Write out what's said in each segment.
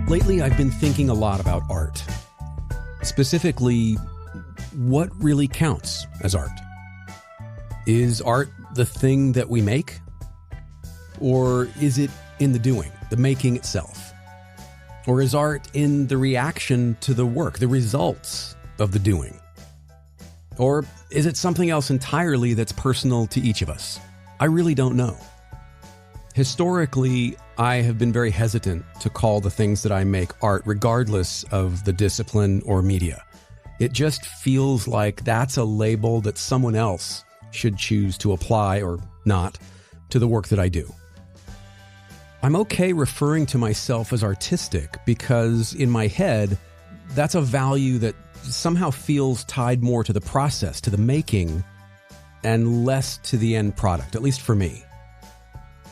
Lately, I've been thinking a lot about art. Specifically, what really counts as art? Is art the thing that we make? Or is it in the doing, the making itself? Or is art in the reaction to the work, the results of the doing? Or is it something else entirely that's personal to each of us? I really don't know. Historically, I have been very hesitant to call the things that I make art, regardless of the discipline or media. It just feels like that's a label that someone else should choose to apply, or not, to the work that I do. I'm okay referring to myself as artistic because in my head, that's a value that somehow feels tied more to the process, to the making, and less to the end product, at least for me.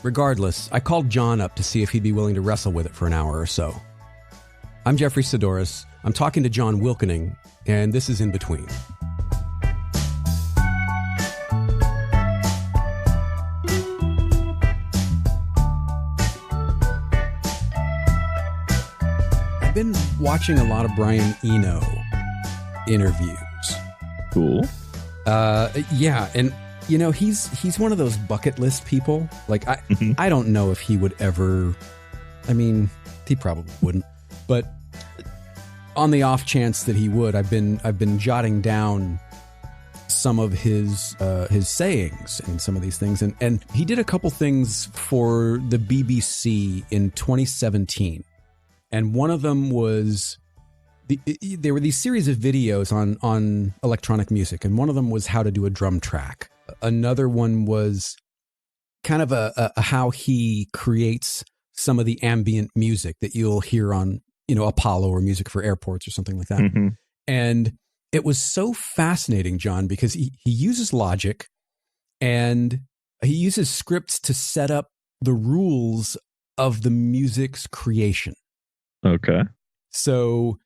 Regardless, I called John up to see if he'd be willing to wrestle with it for an hour or so. I'm Jeffrey Sidoris. I'm talking to John Wilkening, and this is In Between. I've been watching a lot of Brian Eno interviews. Cool. Yeah, and you know, he's one of those bucket list people. Like I don't know if he would ever. I mean, he probably wouldn't. But on the off chance that he would, I've been jotting down some of his sayings and some of these things, and he did a couple things for the BBC in 2017, and one of them was. There were these series of videos on electronic music, and one of them was how to do a drum track. Another one was kind of a how he creates some of the ambient music that you'll hear on, Apollo or Music for Airports or something like that. Mm-hmm. And it was so fascinating, John, because he uses logic and he uses scripts to set up the rules of the music's creation. Okay. So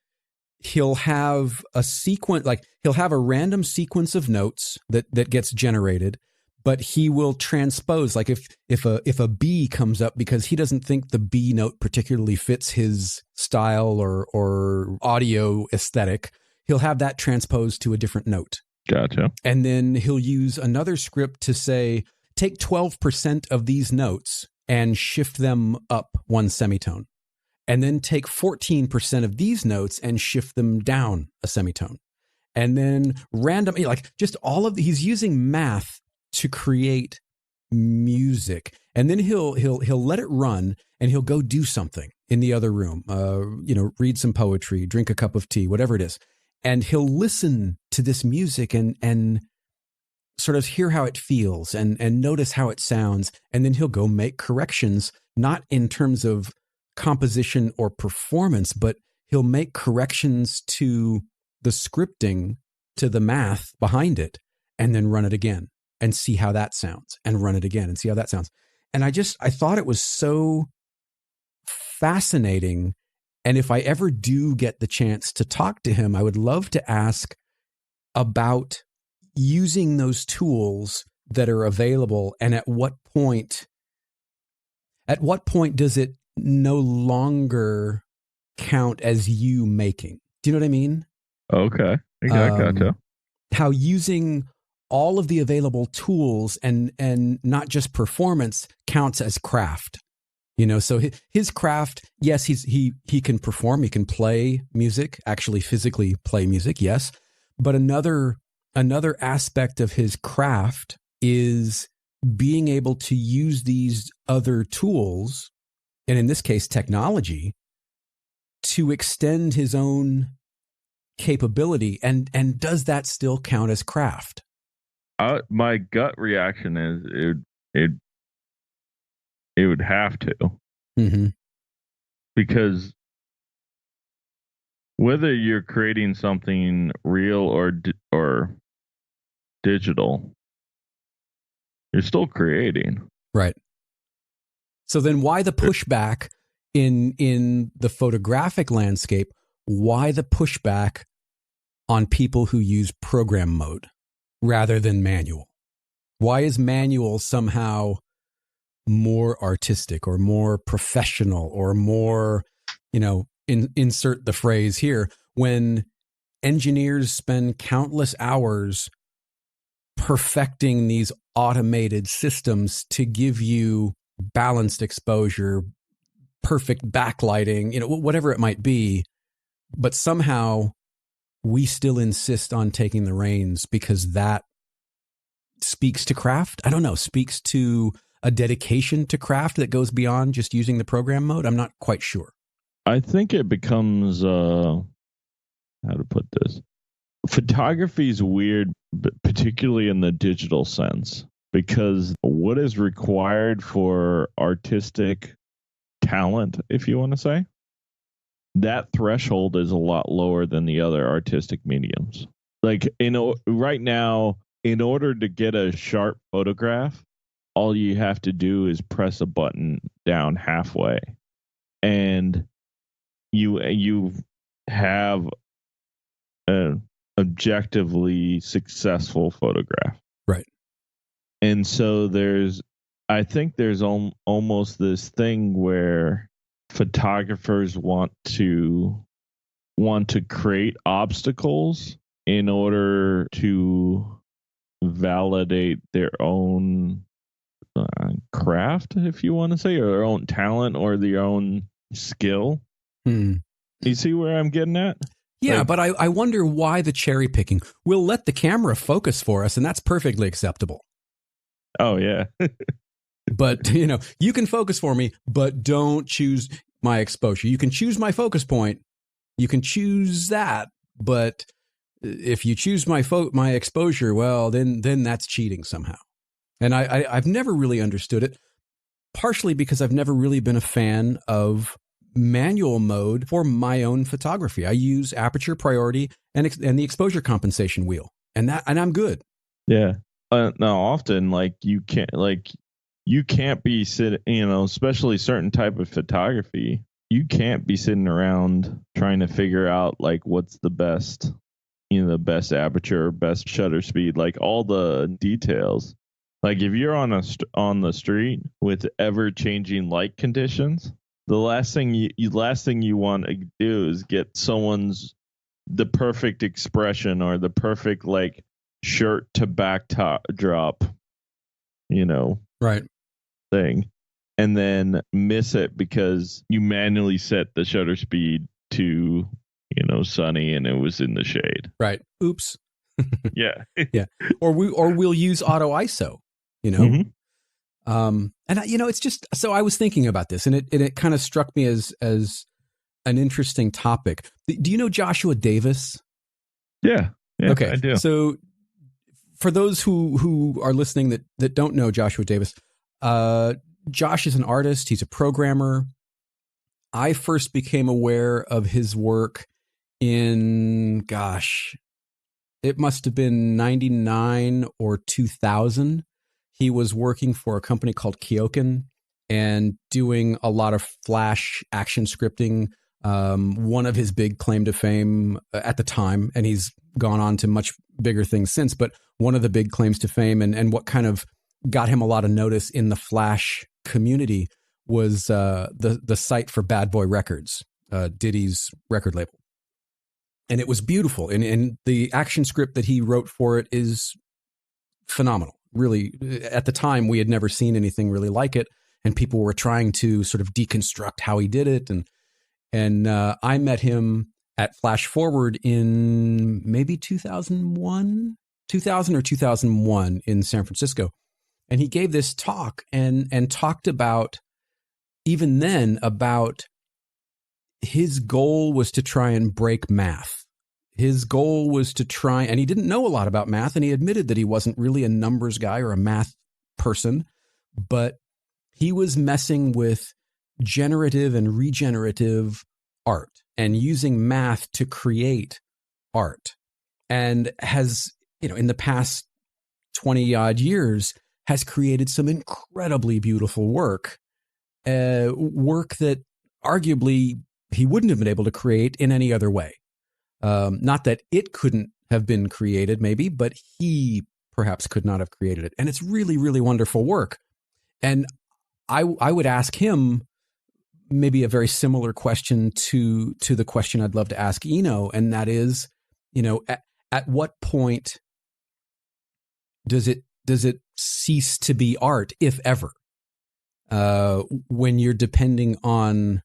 he'll have a sequence, like he'll have a random sequence of notes that gets generated, but he will transpose, like if a B comes up because he doesn't think the B note particularly fits his style or audio aesthetic, he'll have that transposed to a different note. Gotcha. And then he'll use another script to say, take 12% of these notes and shift them up one semitone. And then take 14% of these notes and shift them down a semitone. And then randomly, like just all of he's using math to create music. And then he'll let it run and he'll go do something in the other room, read some poetry, drink a cup of tea, whatever it is. And he'll listen to this music and sort of hear how it feels and notice how it sounds. And then he'll go make corrections, not in terms of composition or performance, but he'll make corrections to the scripting, to the math behind it, and then run it again and see how that sounds, and run it again and see how that sounds. And I thought it was so fascinating. And if I ever do get the chance to talk to him, I would love to ask about using those tools that are available, and at what point does it no longer count as you making? Do you know what I mean? Okay. Gotcha. How using all of the available tools and not just performance counts as craft. So his craft, yes, he can perform, he can play music, actually physically play music, yes. But another aspect of his craft is being able to use these other tools, and in this case, technology, to extend his own capability. And does that still count as craft? My gut reaction is it would have to. Mm-hmm. Because whether you're creating something real or digital, you're still creating. Right. So then why the pushback in the photographic landscape? Why the pushback on people who use program mode rather than manual? Why is manual somehow more artistic or more professional or more, insert the phrase here, when engineers spend countless hours perfecting these automated systems to give you balanced exposure, perfect backlighting, whatever it might be, but somehow we still insist on taking the reins because that speaks to craft. I don't know, speaks to a dedication to craft that goes beyond just using the program mode. I'm not quite sure. I think it becomes, how to put this? Photography is weird, particularly in the digital sense, because what is required for artistic talent, if you want to say, that threshold is a lot lower than the other artistic mediums. Like, right now, in order to get a sharp photograph, all you have to do is press a button down halfway, and you have an objectively successful photograph. Right. And so I think there's almost this thing where photographers want to create obstacles in order to validate their own craft, if you want to say, or their own talent or their own skill. You see where I'm getting at? Yeah, but I wonder why the cherry picking. We'll let the camera focus for us, and that's perfectly acceptable. Oh, yeah. But, you can focus for me, but don't choose my exposure. You can choose my focus point. You can choose that. But if you choose my exposure, well, then that's cheating somehow. And I've never really understood it, partially because I've never really been a fan of manual mode for my own photography. I use aperture priority and the exposure compensation wheel, and I'm good. Yeah. Now, often, you can't be sitting, especially certain type of photography, you can't be sitting around trying to figure out what's the best, the best aperture, best shutter speed, all the details. If you're on the street with ever changing light conditions, the last thing you want to do is get the perfect expression or the perfect shirt to backdrop, right, thing, and then miss it because you manually set the shutter speed to sunny and it was in the shade. Right. Oops. Yeah. Yeah. Or we'll use auto ISO. Mm-hmm. And it's just, so I was thinking about this, and it kind of struck me as an interesting topic. Do you know Joshua Davis? Yeah. Okay. I do. So for those who are listening that don't know Joshua Davis, Josh is an artist. He's a programmer. I first became aware of his work in, it must have been 99 or 2000. He was working for a company called Kyokin and doing a lot of Flash action scripting. One of his big claim to fame at the time, and he's gone on to much bigger things since, but one of the big claims to fame and what kind of got him a lot of notice in the Flash community was the site for Bad Boy Records, Diddy's record label. And it was beautiful. And the action script that he wrote for it is phenomenal. Really, at the time, we had never seen anything really like it. And people were trying to sort of deconstruct how he did it. And I met him at Flash Forward in maybe 2000 or 2001 in San Francisco. And he gave this talk and talked about, even then, about his goal was to try and break math. His goal was to try, and he didn't know a lot about math, and he admitted that he wasn't really a numbers guy or a math person, but he was messing with generative and regenerative art and using math to create art, and has, in the past 20 odd years, has created some incredibly beautiful work that arguably he wouldn't have been able to create in any other way. Not that it couldn't have been created, maybe, but he perhaps could not have created it. And it's really, really wonderful work. And I would ask him, maybe a very similar question to the question I'd love to ask Eno, and that is, at what point does it cease to be art, if ever, when you're depending on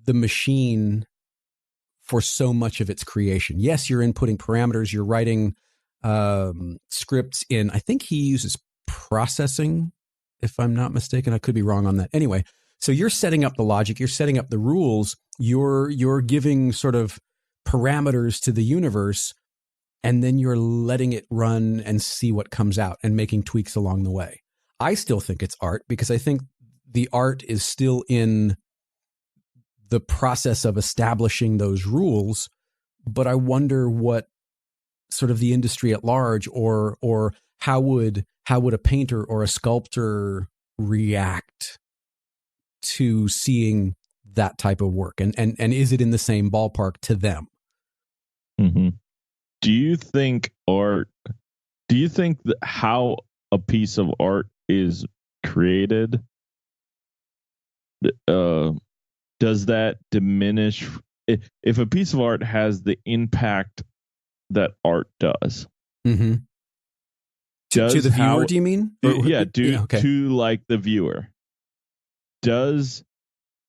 the machine for so much of its creation? Yes, you're inputting parameters, you're writing scripts in, I think he uses processing, if I'm not mistaken. I could be wrong on that. Anyway, so you're setting up the logic, you're setting up the rules, you're giving sort of parameters to the universe, and then you're letting it run and see what comes out and making tweaks along the way. I still think it's art because I think the art is still in the process of establishing those rules, but I wonder what sort of the industry at large or how would a painter or a sculptor react to seeing that type of work, and is it in the same ballpark to them? Mm-hmm. Do you think that how a piece of art is created, does that diminish if a piece of art has the impact that art does? Mm-hmm. To the viewer, do you mean? To like the viewer. Does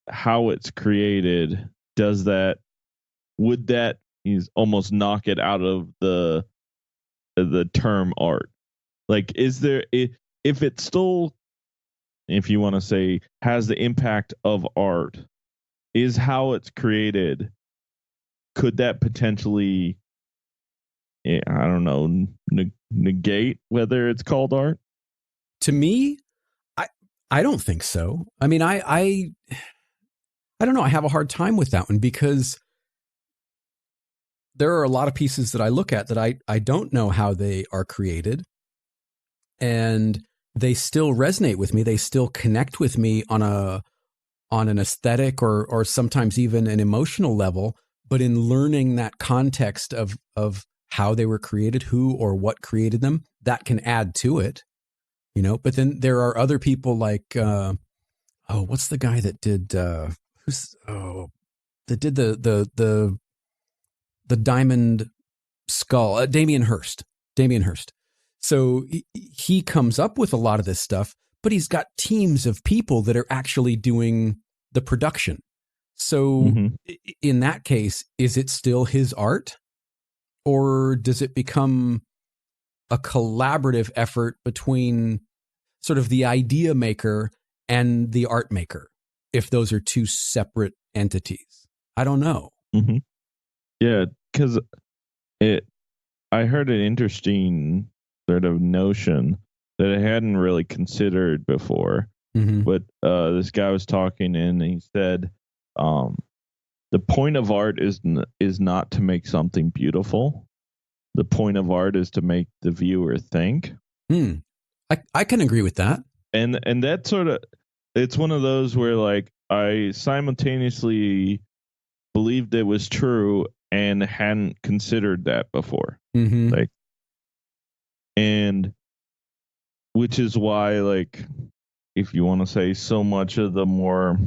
how it's created, would that almost knock it out of the term art? Like, is there, if it's still, if you want to say, has the impact of art, is how it's created, could that potentially, I don't know, negate whether it's called art? To me, I don't think so. I mean, I don't know. I have a hard time with that one because there are a lot of pieces that I look at that I don't know how they are created, and they still resonate with me. They still connect with me on an aesthetic or sometimes even an emotional level. But in learning that context of how they were created, who or what created them, that can add to it, But then there are other people like, what's the guy that did the diamond skull? Damien Hirst. So he comes up with a lot of this stuff, but he's got teams of people that are actually doing the production. So in that case, is it still his art, or does it become a collaborative effort between sort of the idea maker and the art maker, if those are two separate entities? I don't know. Mm-hmm. Yeah, because I heard an interesting sort of notion that I hadn't really considered before. Mm-hmm. But this guy was talking and he said, the point of art is not to make something beautiful. The point of art is to make the viewer think. I can agree with that. And that sort of, it's one of those where like I simultaneously believed it was true and hadn't considered that before. Mm-hmm. Like, and which is why, like, if you want to say so much of the more,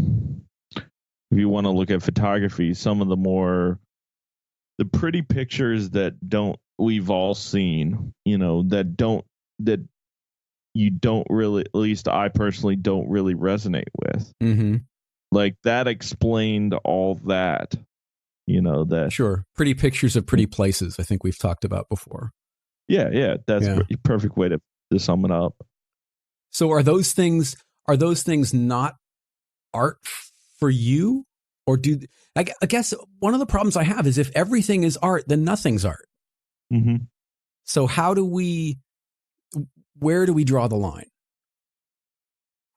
if you want to look at photography, some of the pretty pictures that we've all seen, that you don't really, at least I personally don't really resonate with. Mm-hmm. Like that explained all that, that. Sure. Pretty pictures of pretty places, I think we've talked about before. Yeah. That's a perfect way to sum it up. So are those things not art for you? Or I guess one of the problems I have is if everything is art, then nothing's art. Mm-hmm. So where do we draw the line?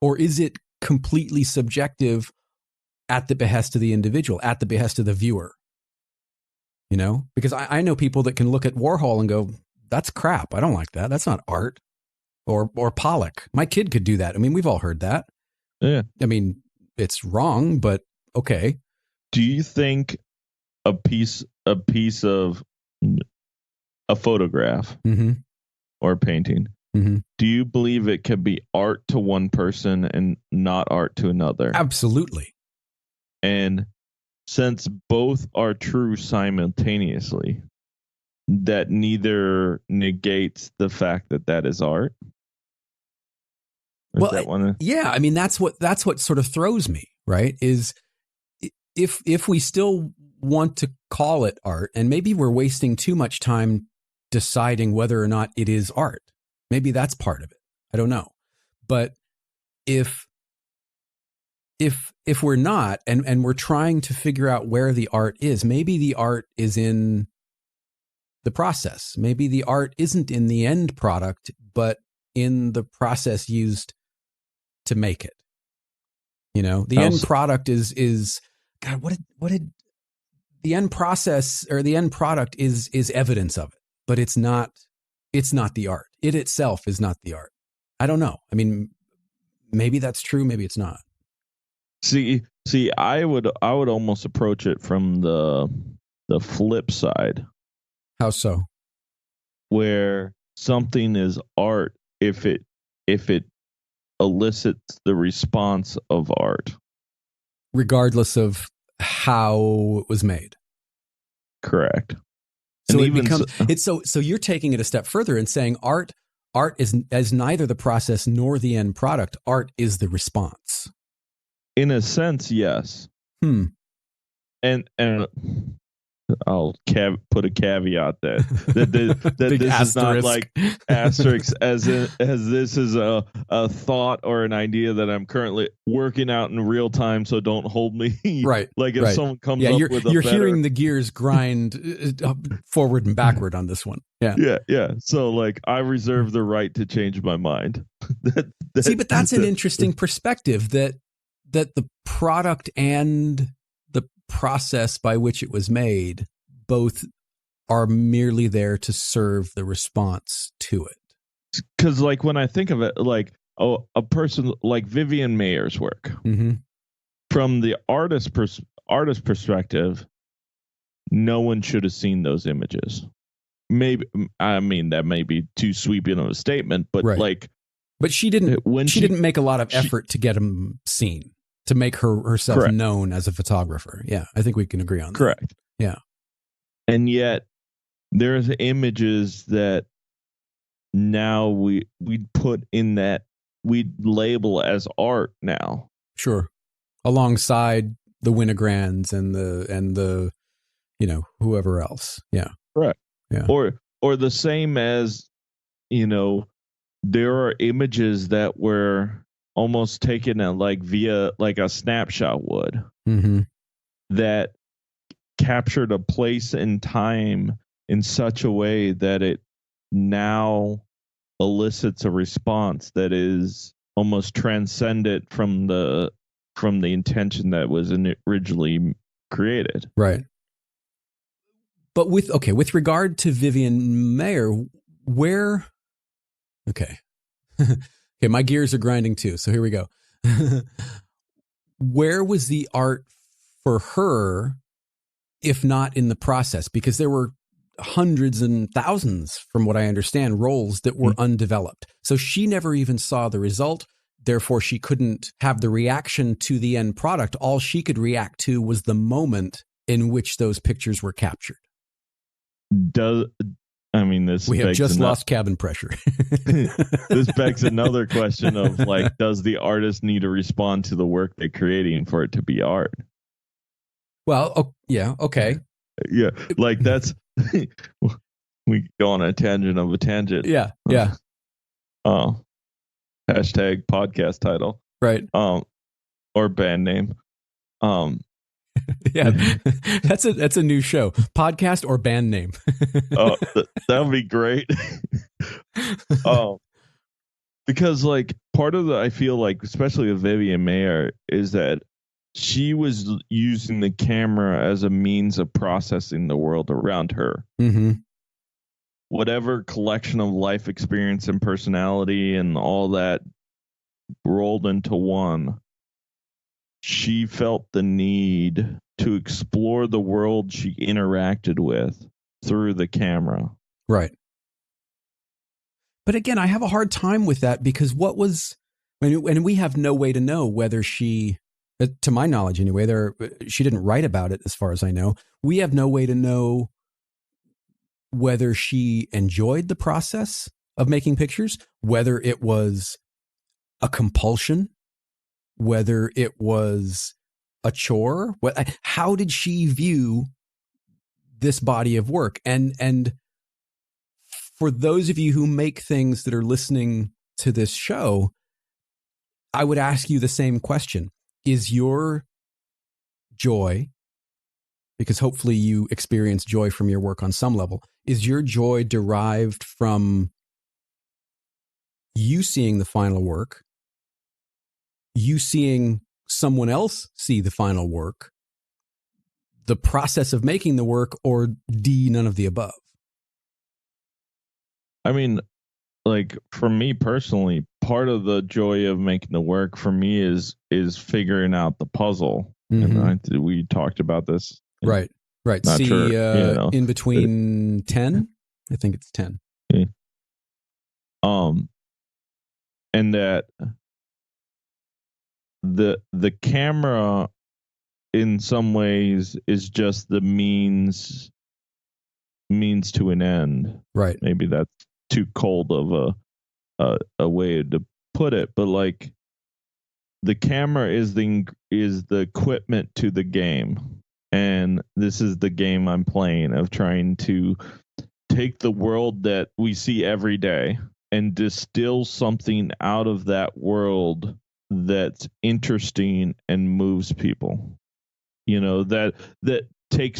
Or is it completely subjective at the behest of the individual, at the behest of the viewer? Because I know people that can look at Warhol and go, that's crap. I don't like that. That's not art. Or Pollock. My kid could do that. I mean, we've all heard that. Yeah. I mean, it's wrong, but okay. Do you think a piece of a photograph mm-hmm. or a painting, mm-hmm. do you believe it could be art to one person and not art to another? Absolutely. And since both are true simultaneously, that neither negates the fact that that is art. Yeah, I mean that's what sort of throws me, right? Is if we still want to call it art, and maybe we're wasting too much time deciding whether or not it is art. Maybe that's part of it. I don't know. But if we're not, and we're trying to figure out where the art is, maybe the art is in the process. Maybe the art isn't in the end product, but in the process used to make it. You know, the end product is God, what did the end process or the end product is evidence of it, but it's not the art. It itself is not the art. I don't know. I mean, maybe that's true, maybe it's not. See, I would almost approach it from the flip side. How so? Where something is art if it elicits the response of art, regardless of how it was made. Correct. So and it becomes so you're taking it a step further and saying art is neither the process nor the end product. Art is the response. In a sense, yes. And I'll put a caveat that this is not like asterisk as this is a thought or an idea that I'm currently working out in real time. So don't hold me right. Like if someone comes up with you're hearing the gears grind forward and backward on this one. Yeah. So like I reserve the right to change my mind. See, but that's an interesting perspective that the product and the process by which it was made both are merely there to serve the response to it. Because like when I think of it, like a person like Vivian Mayer's work, from the artist perspective, no one should have seen those images. Maybe, I mean, that may be too sweeping of a statement, but but she didn't make a lot of effort to get them seen, to make herself correct. known as a photographer. Yeah, I think we can agree on that. Correct. Yeah. And yet there's images that now we put in that we label as art now. Sure. Alongside the Winograns and the whoever else. Yeah. Correct. Yeah. Or the same as, there are images that were almost taken via like a snapshot would, that captured a place and time in such a way that it now elicits a response that is almost transcendent from the intention that was originally created. Right. But with regard to Vivian Mayer, where okay, my gears are grinding too. So here we go. Where was the art for her, if not in the process? Because there were hundreds and thousands, from what I understand, roles that were undeveloped. So she never even saw the result. Therefore, she couldn't have the reaction to the end product. All she could react to was the moment in which those pictures were captured. We have just lost cabin pressure. This begs another question of like, does the artist need to respond to the work they're creating for it to be art? Well, yeah, okay. Yeah, like that's we go on a tangent of a tangent. Yeah. Hashtag podcast title. Right. Or band name. Yeah, that's a new show. Podcast or band name. Oh, that would be great. Because like part of I feel like, especially with Vivian Mayer, is that she was using the camera as a means of processing the world around her. Whatever collection of life experience and personality and all that rolled into one, she felt the need to explore the world she interacted with through the camera. Right. But again, I have a hard time with that because and we have no way to know whether she To my knowledge, anyway. She didn't write about it, as far as I know. We have no way to know whether she enjoyed the process of making pictures, whether it was a compulsion, whether it was a chore. How did she view this body of work? And for those of you who make things that are listening to this show, I would ask you the same question. Is your joy, because hopefully you experience joy from your work on some level, is your joy derived from you seeing the final work, you seeing someone else see the final work, the process of making the work, or D, none of the above? I mean, like for me personally, part of the joy of making the work for me is figuring out the puzzle. Mm-hmm. And we talked about this. Right. Not See, sure, in between 10, I think it's 10. Yeah. And that the camera in some ways is just the means to an end. Right. Maybe that's too cold of a way to put it, but like the camera is the equipment to the game, and this is the game I'm playing of trying to take the world that we see every day and distill something out of that world that's interesting and moves people. That take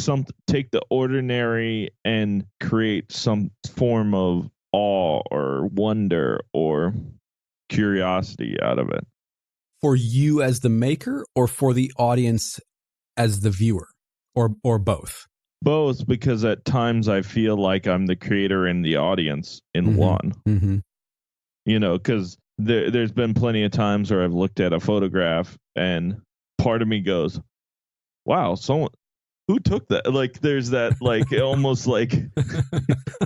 the ordinary and create some form of awe or wonder or curiosity out of it. For you as the maker, or for the audience as the viewer, or both? Both, because at times I feel like I'm the creator and the audience in one. Mm-hmm. Because there's been plenty of times where I've looked at a photograph and part of me goes, wow, someone who took that? Like there's that, like almost like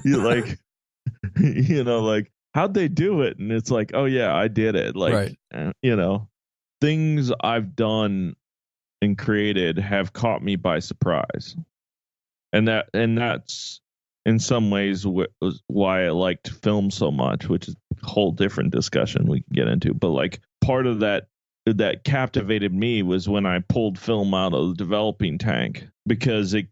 you like like how'd they do it? And it's like, oh yeah, I did it. Like right. Things I've done and created have caught me by surprise. And that's in some ways why I liked film so much, which is a whole different discussion we can get into. But like part of that captivated me was when I pulled film out of the developing tank, because it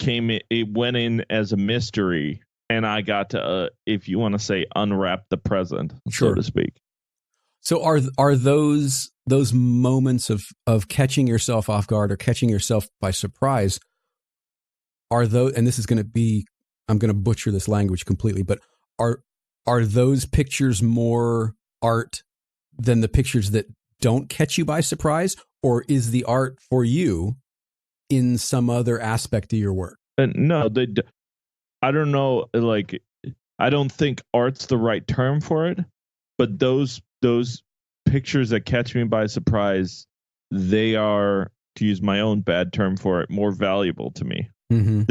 went in as a mystery, and I got to, if you want to say, unwrap the present, sure, so to speak. So are those moments of catching yourself off guard or catching yourself by surprise, are those, and this is going to be, I'm going to butcher this language completely, but are those pictures more art than the pictures that don't catch you by surprise? Or is the art for you in some other aspect of your work? No, I don't know. Like, I don't think art's the right term for it, but those pictures that catch me by surprise, they are, to use my own bad term for it, more valuable to me. Mm-hmm.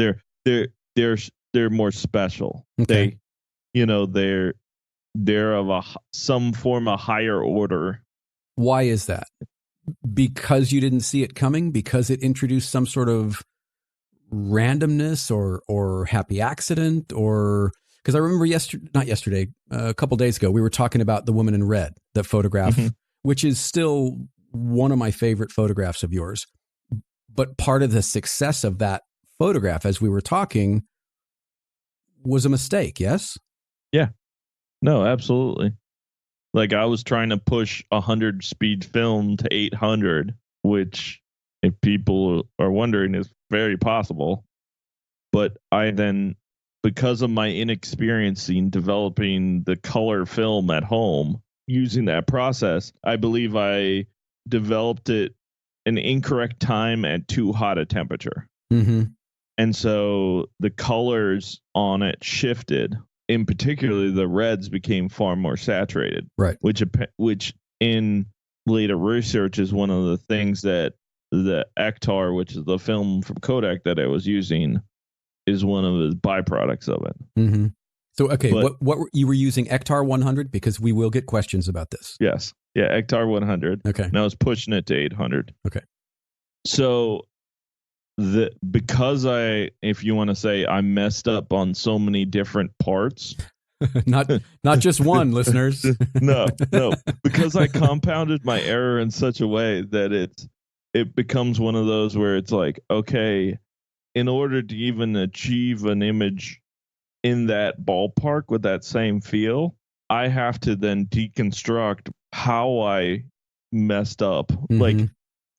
They're more special. Okay. They're of some form of higher order. Why is that? Because you didn't see it coming? Because it introduced some sort of randomness or happy accident? Or because I remember a couple days ago, we were talking about the woman in red, that photograph, mm-hmm. which is still one of my favorite photographs of yours. But part of the success of that photograph, as we were talking, was a mistake. Yes. Yeah. No, absolutely. Like, I was trying to push 100 speed film to 800, which, if people are wondering, is very possible. But I then, because of my inexperience in developing the color film at home, using that process, I believe I developed it an incorrect time at too hot a temperature. Mm-hmm. And so the colors on it shifted. In particular, the reds became far more saturated, right? Which in later research is one of the things that the Ektar, which is the film from Kodak that I was using, is one of the byproducts of it. Mm-hmm. So, okay, but, what you were using Ektar 100, because we will get questions about this. Yes, yeah, Ektar 100. Okay, and I was pushing it to 800. Okay, So because if you want to say I messed up on so many different parts, not just one, listeners. no, because I compounded my error in such a way that it becomes one of those where it's like, okay, in order to even achieve an image in that ballpark with that same feel, I have to then deconstruct how I messed up, like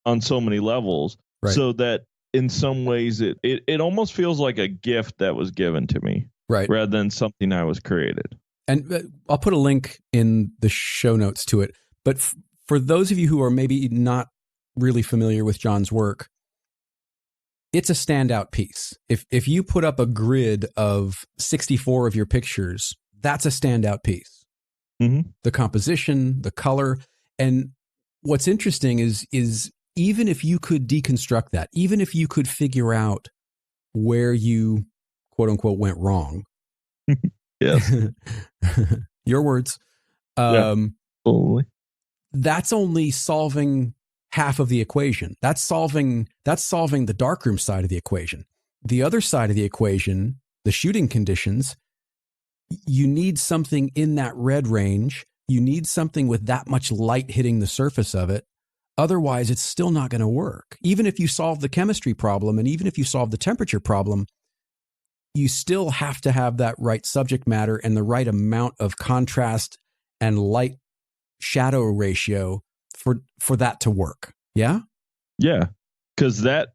on so many levels, right. So that in some ways it almost feels like a gift that was given to me, right, rather than something I was created. And I'll put a link in the show notes to it. But for those of you who are maybe not really familiar with John's work, it's a standout piece. If you put up a grid of 64 of your pictures, that's a standout piece. Mm-hmm. The composition, the color. And what's interesting is even if you could deconstruct that, even if you could figure out where you, quote unquote, went wrong. Yes. Your words. Totally. That's only solving half of the equation. That's solving the darkroom side of the equation. The other side of the equation, the shooting conditions, you need something in that red range. You need something with that much light hitting the surface of it. Otherwise, it's still not going to work. Even if you solve the chemistry problem and even if you solve the temperature problem, you still have to have that right subject matter and the right amount of contrast and light shadow ratio for that to work. Yeah? Yeah. Because that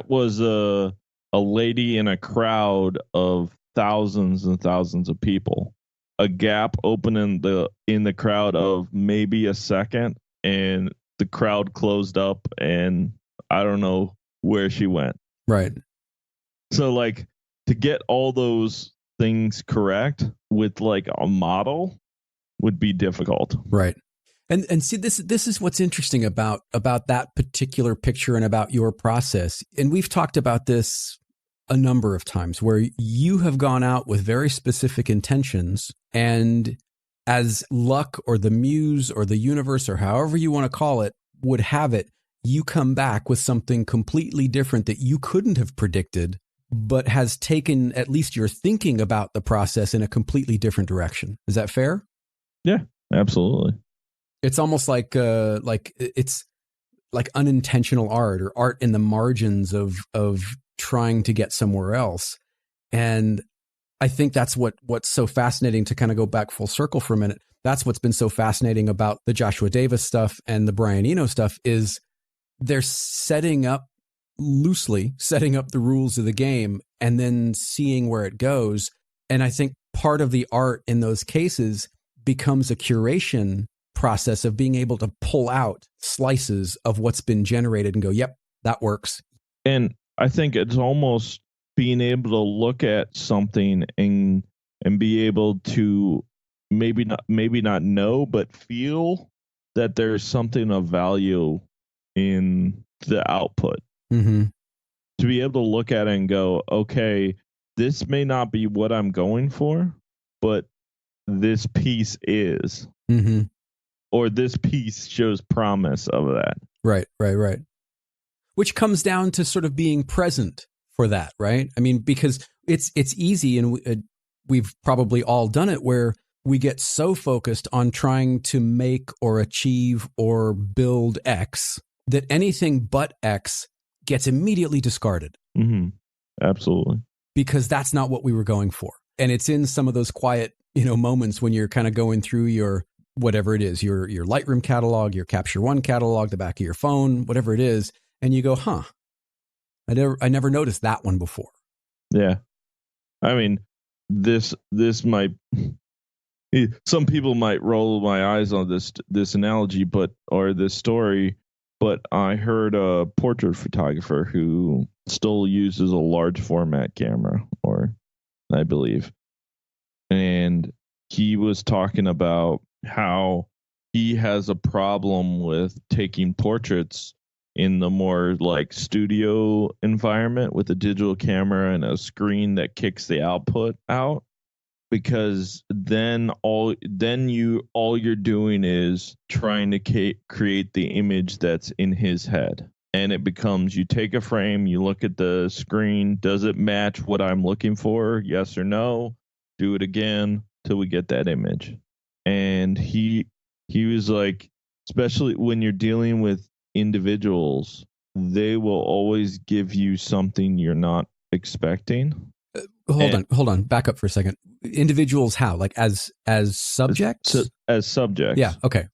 was a lady in a crowd of thousands and thousands of people. A gap open in the crowd of maybe a second, and the crowd closed up, and I don't know where she went. Right. So like to get all those things correct with like a model would be difficult. Right. And see, this is what's interesting about that particular picture and about your process. And we've talked about this a number of times where you have gone out with very specific intentions, and as luck or the muse or the universe or however you want to call it would have it, you come back with something completely different that you couldn't have predicted, but has taken at least your thinking about the process in a completely different direction. Is that fair? Yeah, absolutely. It's almost like it's like unintentional art or art in the margins of trying to get somewhere else. And I think that's what's so fascinating, to kind of go back full circle for a minute. That's what's been so fascinating about the Joshua Davis stuff and the Brian Eno stuff is they're loosely setting up the rules of the game and then seeing where it goes. And I think part of the art in those cases becomes a curation process of being able to pull out slices of what's been generated and go, yep, that works. And I think it's almost being able to look at something and be able to maybe not know, but feel that there's something of value in the output. Mm-hmm. To be able to look at it and go, okay, this may not be what I'm going for, but this piece is. Mm-hmm. Or this piece shows promise of that. Right. Which comes down to sort of being present for that, right? I mean, because it's easy, and we've probably all done it, where we get so focused on trying to make or achieve or build X that anything but X gets immediately discarded. Mm-hmm. Absolutely. Because that's not what we were going for. And it's in some of those quiet, moments when you're kind of going through your whatever it is, your Lightroom catalog, your Capture One catalog, the back of your phone, whatever it is, and you go, I never noticed that one before. Yeah. I mean, this might, some people might roll my eyes on this analogy, or this story, but I heard a portrait photographer who still uses a large format camera, or I believe, and he was talking about how he has a problem with taking portraits in the more like studio environment with a digital camera and a screen that kicks the output out, because then all you're doing is trying to create the image that's in his head. and it becomes, you take a frame, you look at the screen, does it match what I'm looking for? Yes or no? Do it again till we get that image. And he was like, especially when you're dealing with individuals, they will always give you something you're not expecting. Hold on. Back up for a second. Individuals, how? Like as subjects? As subjects. Yeah. Okay.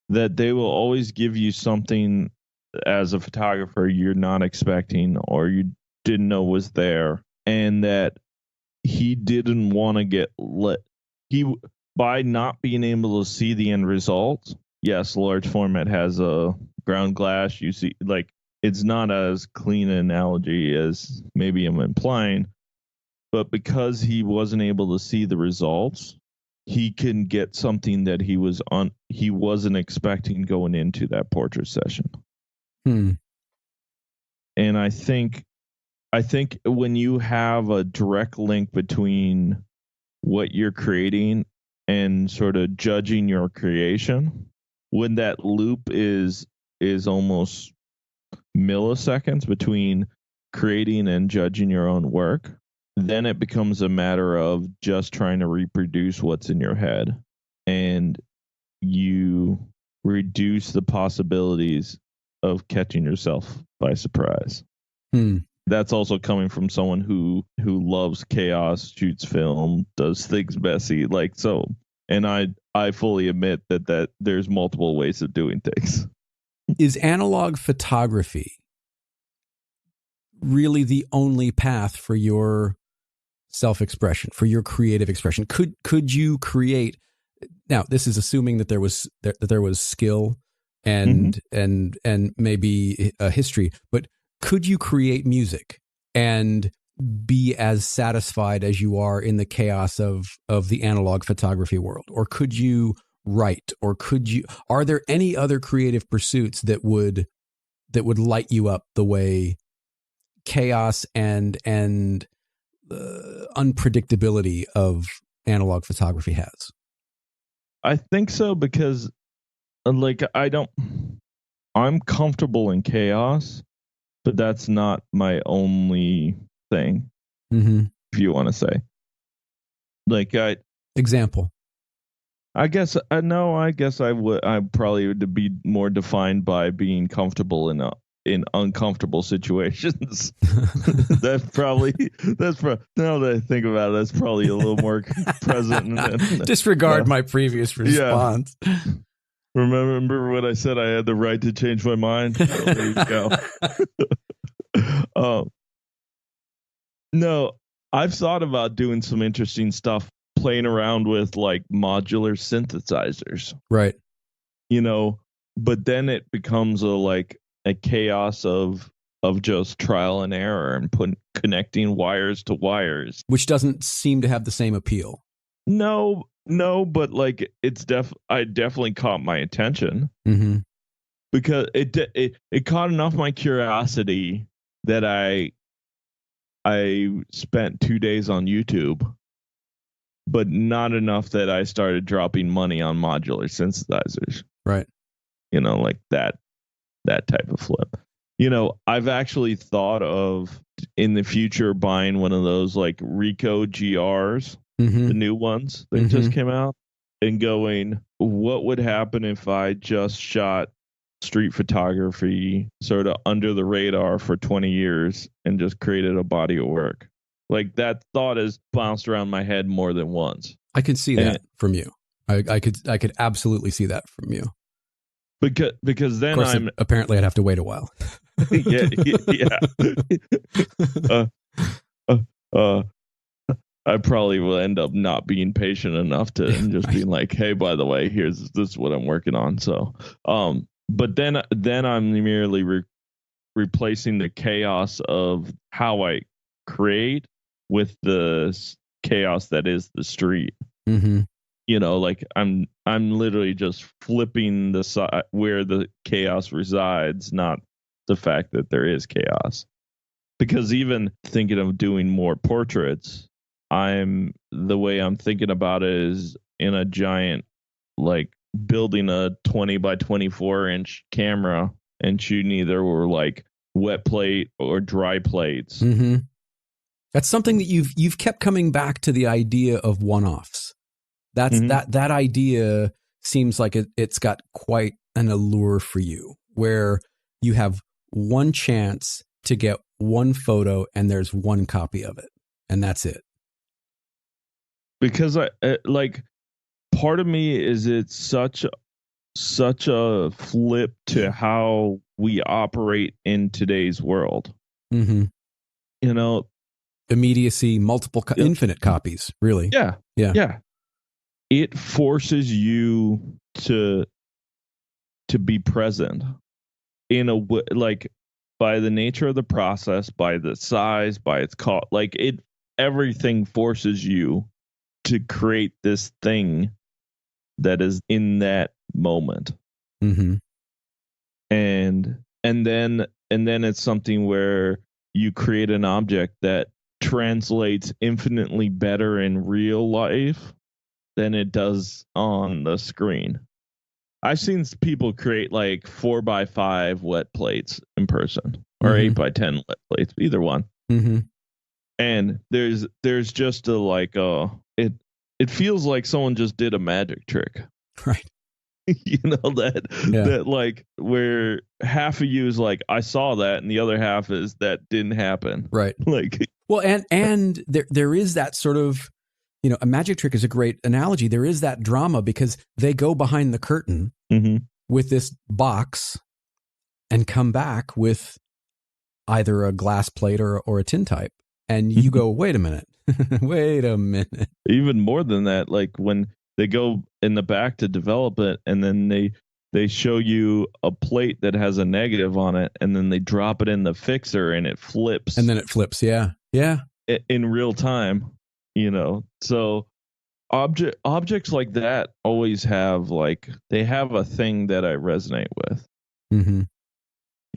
That they will always give you something as a photographer you're not expecting or you didn't know was there, and that he didn't want to get by not being able to see the end result. Yes, large format has a ground glass. You see, like, it's not as clean an analogy as maybe I'm implying, but because he wasn't able to see the results, he can get something that he wasn't expecting going into that portrait session. And I think when you have a direct link between what you're creating and sort of judging your creation, when that loop is almost milliseconds between creating and judging your own work, then it becomes a matter of just trying to reproduce what's in your head, and you reduce the possibilities of catching yourself by surprise. That's also coming from someone who loves chaos, shoots film, does things messy, like so. And I fully admit that there's multiple ways of doing things. Is analog photography really the only path for your self-expression, for your creative expression? Could you create? Now, this is assuming that there was skill and maybe a history, but could you create music and be as satisfied as you are in the chaos of the analog photography world? Or could you write? Or are there any other creative pursuits that would light you up the way chaos and unpredictability of analog photography has? I think so, because like I'm comfortable in chaos, but that's not my only thing. If you want to say, like, example, I guess I probably would be more defined by being comfortable in uncomfortable situations. Now that I think about it, that's probably a little more present. Disregard my previous response. Yeah. Remember when I said I had the right to change my mind? Oh, there you go. No, I've thought about doing some interesting stuff, playing around with like modular synthesizers. Right. But then it becomes a chaos of just trial and error and connecting wires to wires, which doesn't seem to have the same appeal. No, but like I definitely caught my attention because it caught enough my curiosity that I spent 2 days on YouTube, but not enough that I started dropping money on modular synthesizers. Right. Like that type of flip. I've actually thought of in the future buying one of those like Ricoh GRs, the new ones that just came out, and going, what would happen if I just shot street photography sort of under the radar for 20 years and just created a body of work? Like, that thought has bounced around my head more than once. I could see that from you. I could absolutely see that from you. Because then of course, apparently I'd have to wait a while. yeah. I probably will end up not being patient enough to just being like, hey, by the way, this is what I'm working on. So, but then I'm merely replacing the chaos of how I create with the chaos that is the street. Like I'm literally just flipping the side where the chaos resides, not the fact that there is chaos. Because even thinking of doing more portraits, the way I'm thinking about it is in a giant, like building a 20 by 24 inch camera and shooting either were like wet plate or dry plates. Mm-hmm. That's something that you've kept coming back to, the idea of one-offs. That's that idea seems like it's got quite an allure for you, where you have one chance to get one photo and there's one copy of it, and that's it. Because I like, part of me is it's such a flip to how we operate in today's world. Mm-hmm. You know, immediacy, multiple, infinite copies, really. Yeah. It forces you to be present in a way, like, by the nature of the process, by the size, by its cost, like everything forces you to create this thing that is in that moment. Mm-hmm. And then it's something where you create an object that translates infinitely better in real life than it does on the screen. I've seen people create like 4x5 wet plates in person, or 8x10 wet plates, either one. Mm-hmm. And there's just a like it feels like someone just did a magic trick, right? You know, that like, where half of you is like, I saw that, and the other half is that didn't happen, right? Like, well, and there is that sort of, you know, a magic trick is a great analogy. There is that drama because they go behind the curtain with this box and come back with either a glass plate or a tintype. And you go, wait a minute. Even more than that, like when they go in the back to develop it, and then they show you a plate that has a negative on it, and then they drop it in the fixer and it flips. And then it flips. Yeah. Yeah. In real time, you know. So objects like that always have, like, they have a thing that I resonate with. Mm-hmm.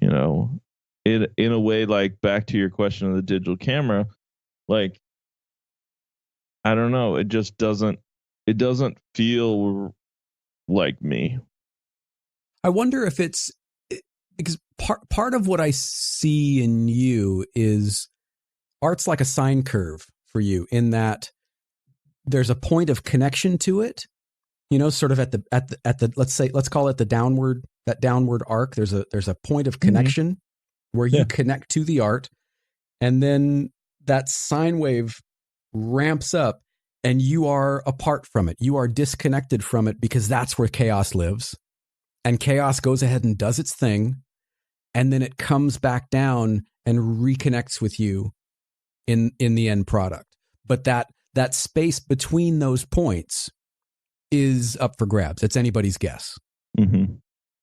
You know, in a way, like, back to your question of the digital camera, like, I don't know, it just doesn't feel like me. I wonder if it's because part of what I see in you is art's like a sine curve for you, in that there's a point of connection to it, you know, sort of at the let's call it that downward arc. There's a point of connection where you connect to the art, and then that sine wave ramps up and you are apart from it. You are disconnected from it because that's where chaos lives. And chaos goes ahead and does its thing, and then it comes back down and reconnects with you in the end product. But that space between those points is up for grabs. It's anybody's guess. Mm-hmm.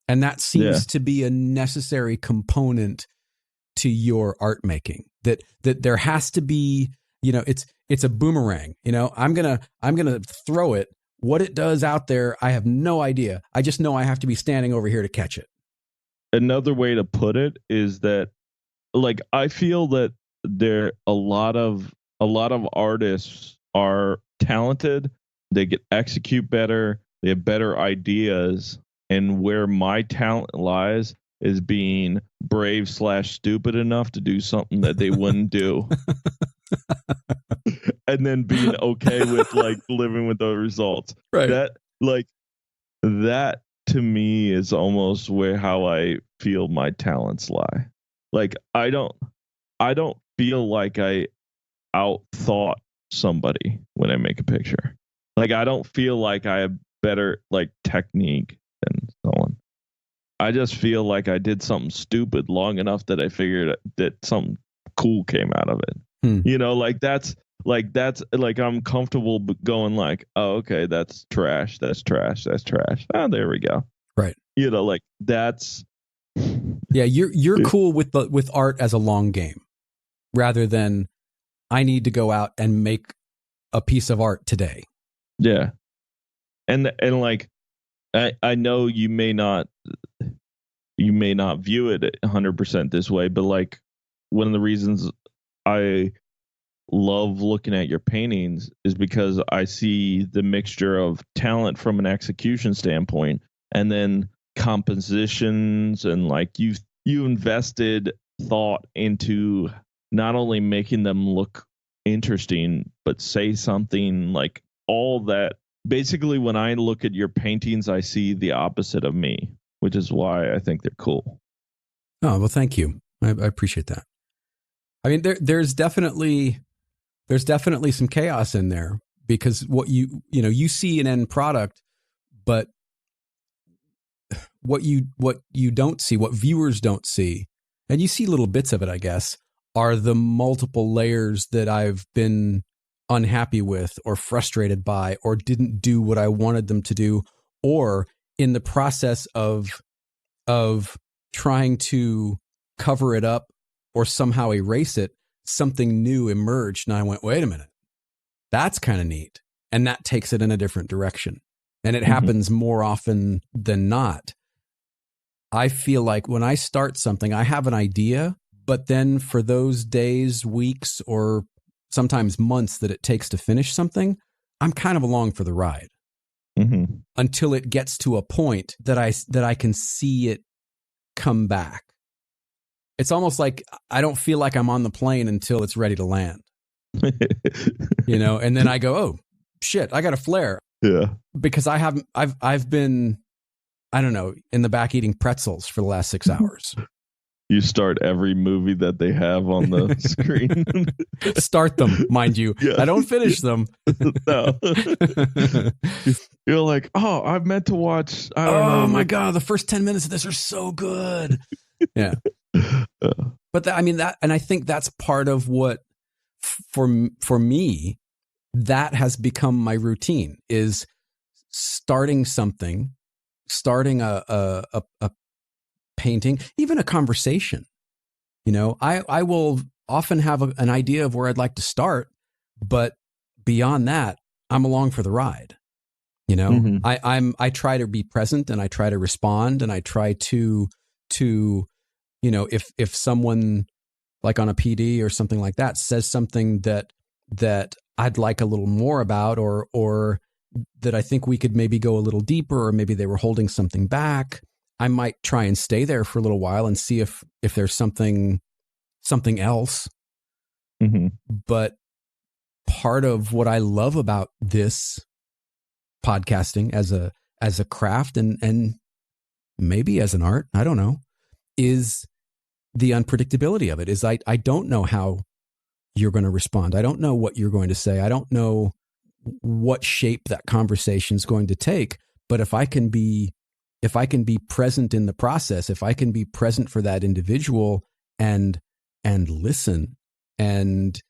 And that seems to be a necessary component to your art making. That there has to be, you know, it's a boomerang. You know, I'm gonna throw it. What it does out there, I have no idea. I just know I have to be standing over here to catch it. Another way to put it is that, like, I feel that there a lot of artists are talented. They can execute better. They have better ideas. And where my talent lies is being brave / stupid enough to do something that they wouldn't do. And then being okay with, like, living with the results. Right. That to me is almost how I feel my talents lie. Like, I don't feel like I outthought somebody when I make a picture. Like, I don't feel like I have better, like, technique than someone. I just feel like I did something stupid long enough that I figured that something cool came out of it. You know, that's I'm comfortable going like, oh, okay, that's trash. Oh, there we go. Right. You know, like, that's. Yeah, you're cool with art as a long game, rather than I need to go out and make a piece of art today. Yeah. And like, I know you may not view it 100% this way, but, like, one of the reasons I love looking at your paintings is because I see the mixture of talent from an execution standpoint, and then compositions, and like you invested thought into not only making them look interesting, but say something, like all that. Basically, when I look at your paintings, I see the opposite of me, which is why I think they're cool. Oh, well, thank you. I appreciate that. I mean, there's definitely some chaos in there, because what you see an end product, but what you don't see, what viewers don't see, and you see little bits of it, I guess, are the multiple layers that I've been unhappy with or frustrated by, or didn't do what I wanted them to do, or in the process of trying to cover it up or somehow erase it, something new emerged. And I went, wait a minute, that's kind of neat. And that takes it in a different direction. And it happens more often than not. I feel like when I start something, I have an idea, but then for those days, weeks, or sometimes months that it takes to finish something, I'm kind of along for the ride until it gets to a point that I can see it come back. It's almost like I don't feel like I'm on the plane until it's ready to land, and then I go, oh shit, I got a flare. Yeah. Because I've been, I don't know, in the back eating pretzels for the last 6 hours. You start every movie that they have on the screen. Start them, mind you. Yeah. I don't finish them. No. You're like, oh, I meant to watch. I don't know. Oh my God, the first 10 minutes of this are so good. Yeah. But and I think that's part of what, for me, that has become my routine, is starting something, starting a painting, even a conversation. I will often have an idea of where I'd like to start, but beyond that, I'm along for the ride. I try to be present, and I try to respond, and I try to if someone, like on a PD or something like that, says something that I'd like a little more about, or that I think we could maybe go a little deeper, or maybe they were holding something back, I might try and stay there for a little while and see if there's something else. But part of what I love about this podcasting as a craft, and maybe as an art, I don't know, is the unpredictability of it. Is I don't know how you're going to respond. I don't know what you're going to say. I don't know what shape that conversation is going to take. But if I can be present in the process, if I can be present for that individual and listen and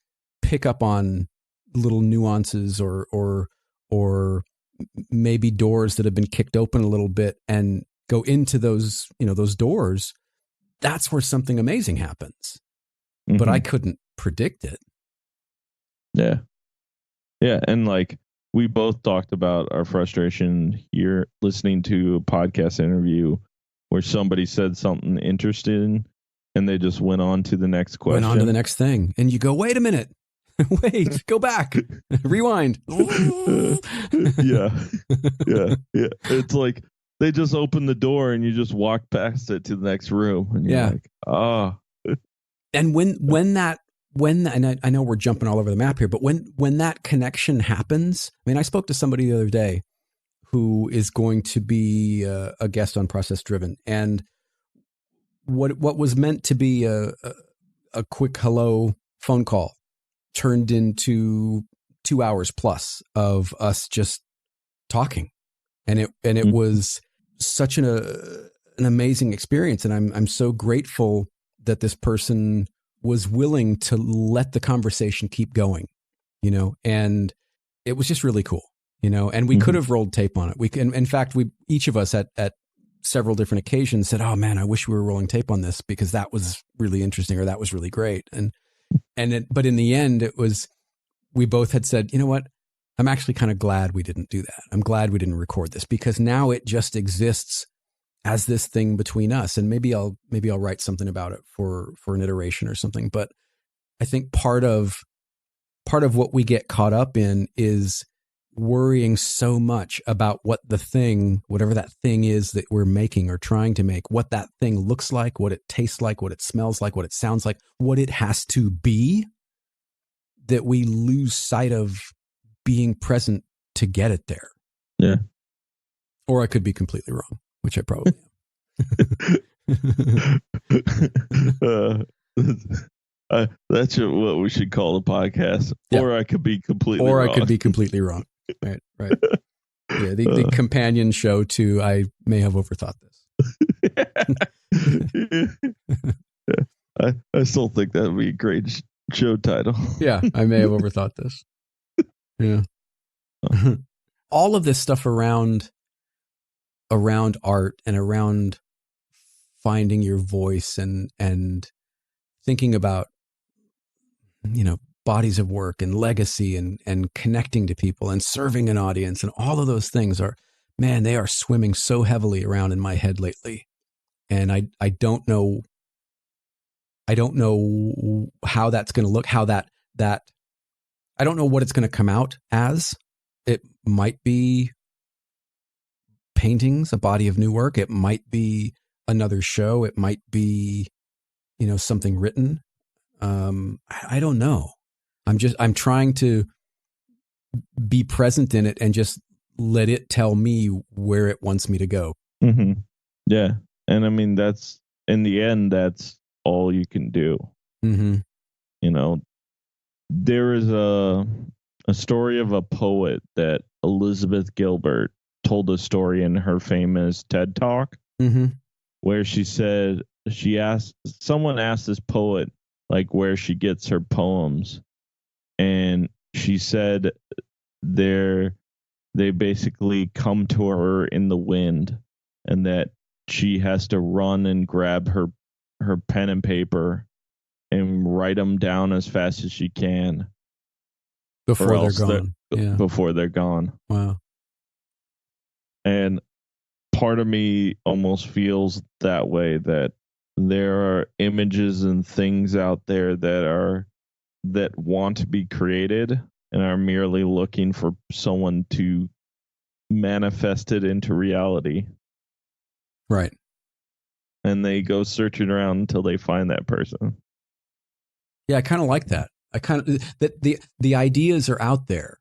pick up on little nuances or maybe doors that have been kicked open a little bit, and go into those doors, that's where something amazing happens. But I couldn't predict it. Yeah. Yeah. And like, we both talked about our frustration here listening to a podcast interview where somebody said something interesting and they just went on to the next question. Went on to the next thing. And you go, wait a minute. Wait, go back. Rewind. Yeah. It's like they just opened the door and you just walk past it to the next room. And you're like, oh. And when and I know we're jumping all over the map here, but when that connection happens, I mean, I spoke to somebody the other day who is going to be a guest on Process Driven, and what was meant to be a quick hello phone call turned into 2 hours plus of us just talking, and it was such an amazing experience, and I'm so grateful that this person was willing to let the conversation keep going, and it was just really cool, and we could have rolled tape on it. We can, in fact, each of us at several different occasions said, oh man, I wish we were rolling tape on this because that was really interesting, or that was really great. But in the end, we both had said, you know what? I'm actually kind of glad we didn't do that. I'm glad we didn't record this, because now it just exists as this thing between us. And maybe I'll write something about it for an iteration or something. But I think part of what we get caught up in is worrying so much about what the thing, whatever that thing is that we're making or trying to make, what that thing looks like, what it tastes like, what it smells like, what it sounds like, what it has to be, that we lose sight of being present to get it there. Yeah. Or I could be completely wrong, which I probably am. That's what we should call the podcast. Yeah. Or I could be completely wrong. Or I could be completely wrong. Right. Yeah, the companion show to I may have overthought this. I still think that would be a great show title. Yeah, I may have overthought this. Yeah. All of this stuff around art and around finding your voice and thinking about, bodies of work and legacy and connecting to people and serving an audience and all of those things they are swimming so heavily around in my head lately. And I don't know how that's going to look, how that I don't know what it's going to come out as. It might be paintings, a body of new work. It might be another show. It might be, something written. I don't know. I'm trying to be present in it and just let it tell me where it wants me to go. Mm-hmm. Yeah. And I mean, that's in the end, that's all you can do. Mm-hmm. There is a story of a poet that Elizabeth Gilbert told a story in her famous TED Talk, mm-hmm. where she said, someone asked this poet, like, where she gets her poems. And she said they basically come to her in the wind, and that she has to run and grab her pen and paper and write them down as fast as she can before they're gone. Before they're gone. Wow. And part of me almost feels that way, that there are images and things out there that want to be created and are merely looking for someone to manifest it into reality. Right. And they go searching around until they find that person. Yeah, I kind of like that. That the ideas are out there,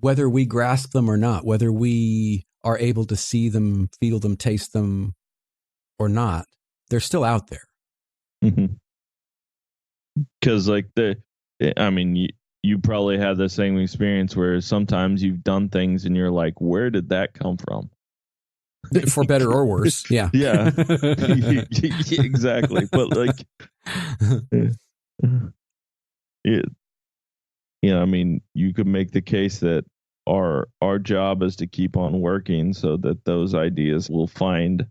whether we grasp them or not, whether we are able to see them, feel them, taste them or not, they're still out there. Mm-hmm. Because you probably had the same experience where sometimes you've done things and you're like, where did that come from? For better or worse. Yeah. Yeah. Exactly. But you could make the case that our job is to keep on working so that those ideas will find,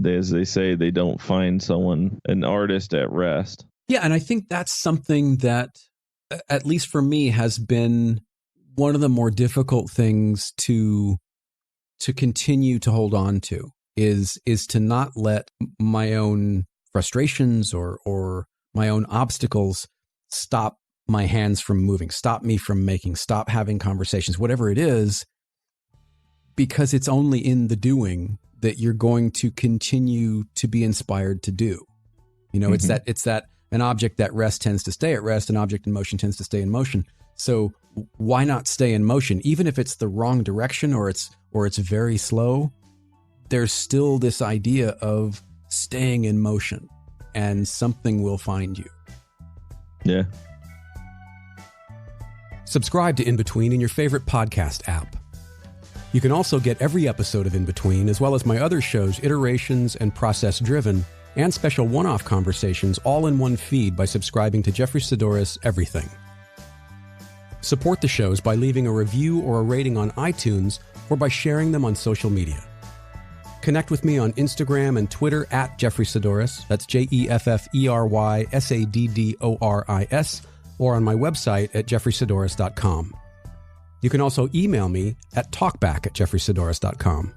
as they say, they don't find an artist at rest. Yeah. And I think that's something that, at least for me, has been one of the more difficult things to continue to hold on to is to not let my own frustrations or my own obstacles stop my hands from moving, stop me from making, stop having conversations, whatever it is, because it's only in the doing that you're going to continue to be inspired to do. Mm-hmm. It's that an object that rests tends to stay at rest, an object in motion tends to stay in motion. So why not stay in motion? Even if it's the wrong direction or it's very slow, there's still this idea of staying in motion and something will find you. Yeah. Subscribe to In Between in your favorite podcast app. You can also get every episode of In Between, as well as my other shows, Iterations and Process Driven, and special one-off conversations all in one feed by subscribing to Jeffrey Sidoris Everything. Support the shows by leaving a review or a rating on iTunes or by sharing them on social media. Connect with me on Instagram and Twitter at Jeffrey Sidoris, that's JeffreySaddoris, or on my website at jeffreysidoris.com. You can also email me at talkback@jeffreysidoris.com.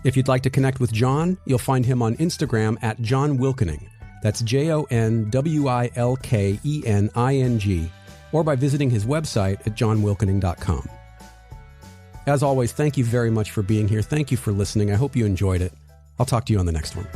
If you'd like to connect with John, you'll find him on Instagram at John Wilkening, that's JONWILKENING, or by visiting his website at johnwilkening.com. As always, thank you very much for being here. Thank you for listening. I hope you enjoyed it. I'll talk to you on the next one.